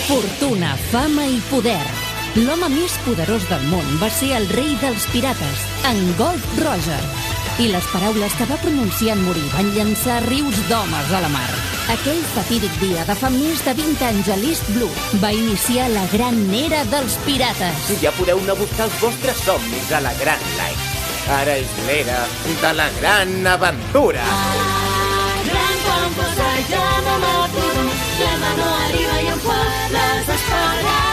Fortuna, fama i poder. L'home més poderós del món va ser el rei dels pirates, en Gold Roger. I les paraules que va pronunciar en morir van llançar rius d'homes a la mar. Aquell fatídic dia de fa més de 20 anys a l'East Blue va iniciar la gran era dels pirates. Ja podeu anar a buscar els vostres somnis a la Gran Line. Ara és l'era de la gran aventura. Gran quan posa ja no m'aturo, l'alba no arriba i em fa desesperar.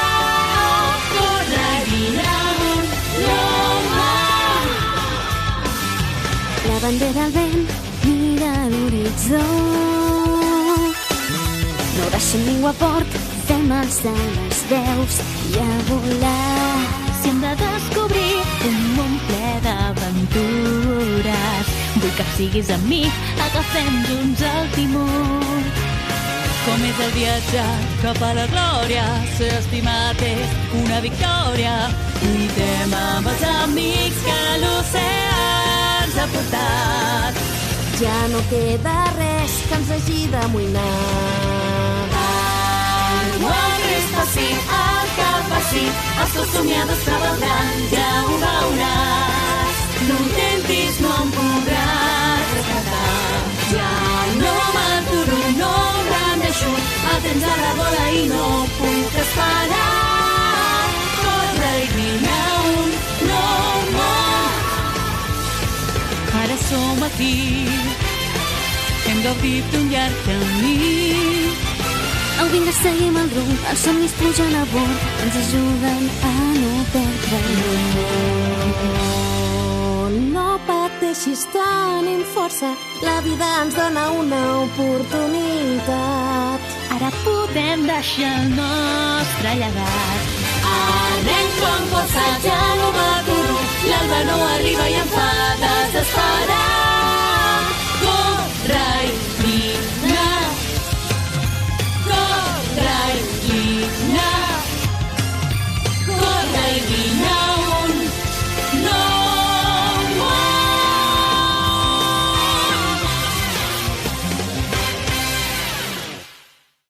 Corre i vine amunt, l'home. La bandera al vent mira l'horitzó. No deixem ningú a port, fem alçar les veus i a volar. Si hem de descobrir un món ple d'aventures, vull que siguis amb mi, agafem junts el timó. Com és el viatge cap a la glòria, ser estimat és una victòria. Lluitem amb els amics que l'oceà ens ha portat. Ja no queda res que ens hagi d'amoïnar. Quan resta sí, el que passi, els teus somiadors prevaldran, ja ho veuràs. No intentis, no em podràs rescatar. Ja no m'aturo, no em rendeixo, el temps ara vola i no puc esperar. Corre i vine un l'home. Ara som aquí, hem gaudit d'un llarg camí. Au, vinga, seguim el rumb, els somnis pugen a bord, ens ajuden a no perdre el món. No pateixis, tenim força, la vida ens dona una oportunitat. Ara podem deixar el nostre llegat. Anem com força, ja no m'aturo, l'alba no arriba i em fa